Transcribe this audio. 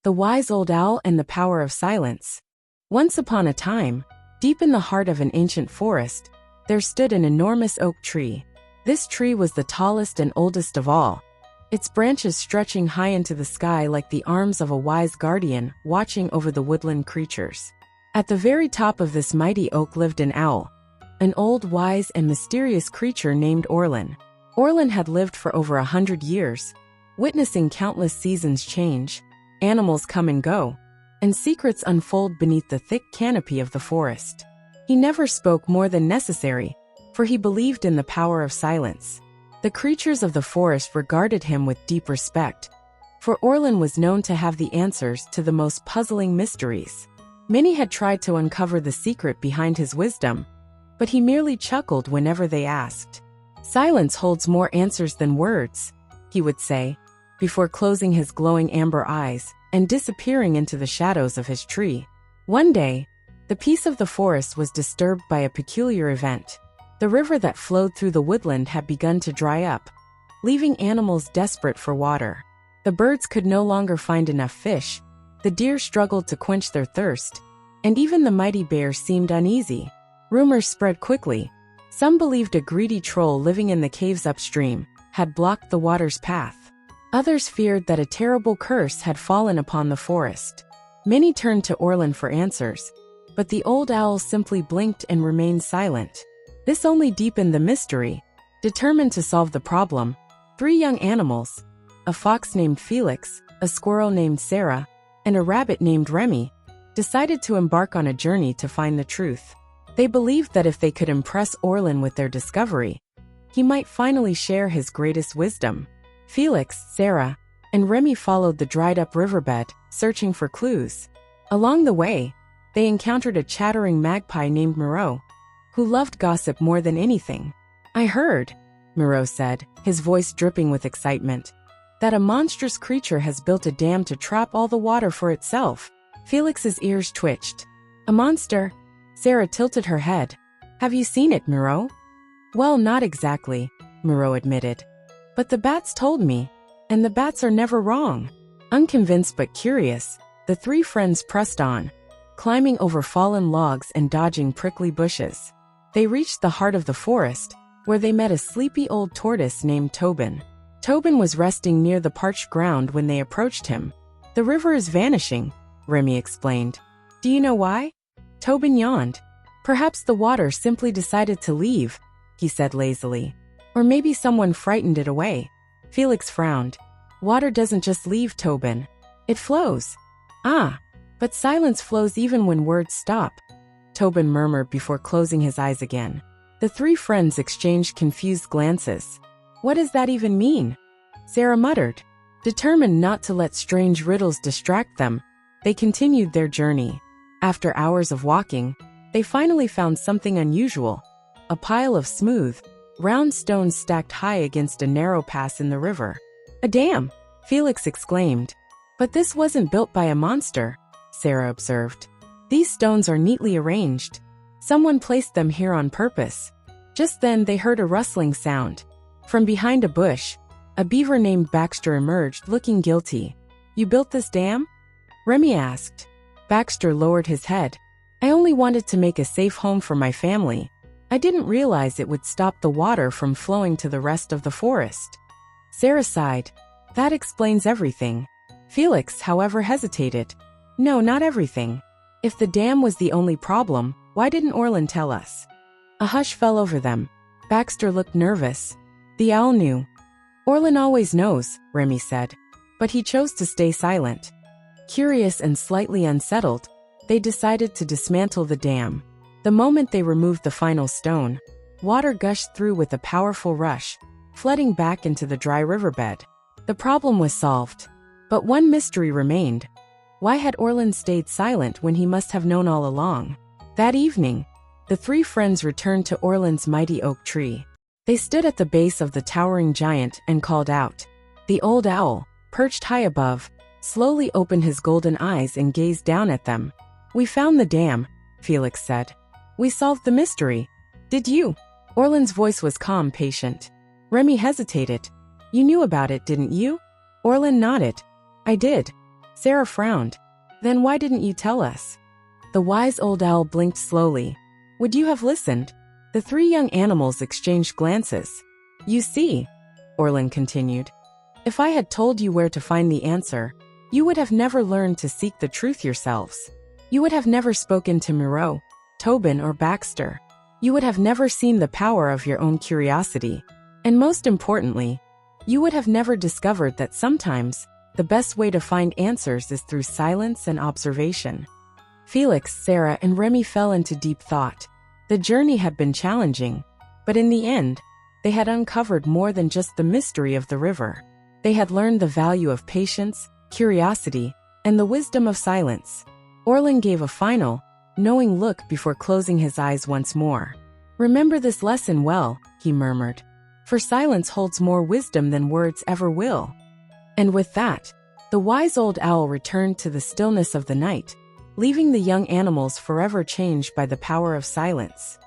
The Wise Old Owl and the Power of Silence. Once upon a time, deep in the heart of an ancient forest, there stood an enormous oak tree. This tree was the tallest and oldest of all, its branches stretching high into the sky like the arms of a wise guardian watching over the woodland creatures. At the very top of this mighty oak lived an owl, an old, wise, and mysterious creature named Orlin. Orlin had lived for over 100 years, witnessing countless seasons change, animals come and go, and secrets unfold beneath the thick canopy of the forest. He never spoke more than necessary, for he believed in the power of silence. The creatures of the forest regarded him with deep respect, for Orlin was known to have the answers to the most puzzling mysteries. Many had tried to uncover the secret behind his wisdom, but he merely chuckled whenever they asked. "Silence holds more answers than words," he would say, before closing his glowing amber eyes and disappearing into the shadows of his tree. One day, the peace of the forest was disturbed by a peculiar event. The river that flowed through the woodland had begun to dry up, leaving animals desperate for water. The birds could no longer find enough fish, the deer struggled to quench their thirst, and even the mighty bear seemed uneasy. Rumors spread quickly. Some believed a greedy troll living in the caves upstream had blocked the water's path. Others feared that a terrible curse had fallen upon the forest. Many turned to Orlin for answers, but the old owl simply blinked and remained silent. This only deepened the mystery. Determined to solve the problem, 3 young animals, a fox named Felix, a squirrel named Sarah, and a rabbit named Remy, decided to embark on a journey to find the truth. They believed that if they could impress Orlin with their discovery, he might finally share his greatest wisdom. Felix, Sarah, and Remy followed the dried-up riverbed, searching for clues. Along the way, they encountered a chattering magpie named Moreau, who loved gossip more than anything. "I heard," Moreau said, his voice dripping with excitement, "that a monstrous creature has built a dam to trap all the water for itself." Felix's ears twitched. "A monster?" Sarah tilted her head. "Have you seen it, Moreau?" "Well, not exactly," Moreau admitted. "But the bats told me, and the bats are never wrong." Unconvinced but curious, the 3 friends pressed on, climbing over fallen logs and dodging prickly bushes. They reached the heart of the forest, where they met a sleepy old tortoise named Tobin. Tobin was resting near the parched ground when they approached him. "The river is vanishing," Remy explained. "Do you know why?" Tobin yawned. "Perhaps the water simply decided to leave," he said lazily. "Or maybe someone frightened it away." Felix frowned. "Water doesn't just leave, Tobin. It flows." "Ah, but silence flows even when words stop," Tobin murmured before closing his eyes again. The 3 friends exchanged confused glances. "What does that even mean?" Sarah muttered. Determined not to let strange riddles distract them, they continued their journey. After hours of walking, they finally found something unusual: a pile of smooth, round stones stacked high against a narrow pass in the river. "A dam!" Felix exclaimed. "But this wasn't built by a monster," Sarah observed. "These stones are neatly arranged. Someone placed them here on purpose." Just then they heard a rustling sound. From behind a bush, a beaver named Baxter emerged, looking guilty. "You built this dam?" Remy asked. Baxter lowered his head. "I only wanted to make a safe home for my family. I didn't realize it would stop the water from flowing to the rest of the forest." Sarah sighed. "That explains everything." Felix, however, hesitated. "No, not everything. If the dam was the only problem, why didn't Orlin tell us?" A hush fell over them. Baxter looked nervous. "The owl knew." "Orlin always knows," Remy said. "But he chose to stay silent." Curious and slightly unsettled, they decided to dismantle the dam. The moment they removed the final stone, water gushed through with a powerful rush, flooding back into the dry riverbed. The problem was solved. But one mystery remained. Why had Orlin stayed silent when he must have known all along? That evening, the 3 friends returned to Orlin's mighty oak tree. They stood at the base of the towering giant and called out. The old owl, perched high above, slowly opened his golden eyes and gazed down at them. "We found the dam," Felix said. "We solved the mystery. Did you?" Orlin's voice was calm, patient. Remy hesitated. "You knew about it, didn't you?" Orlin nodded. "I did." Sarah frowned. Then why didn't you tell us? The wise old owl blinked slowly. Would you have listened? The three young animals exchanged glances. You see, Orlin continued, if I had told you where to find the answer, you would have never learned to seek the truth yourselves. You would have never spoken to Moreau, Tobin, or Baxter. You would have never seen the power of your own curiosity. And most importantly, you would have never discovered that sometimes the best way to find answers is through silence and observation. Felix, Sarah, and Remy fell into deep thought. The journey had been challenging, but in the end, they had uncovered more than just the mystery of the river. They had learned the value of patience, curiosity, and the wisdom of silence. Orlin gave a final, knowing look before closing his eyes once more. Remember this lesson well, he murmured, for silence holds more wisdom than words ever will. And with that, the wise old owl returned to the stillness of the night, leaving the young animals forever changed by the power of silence.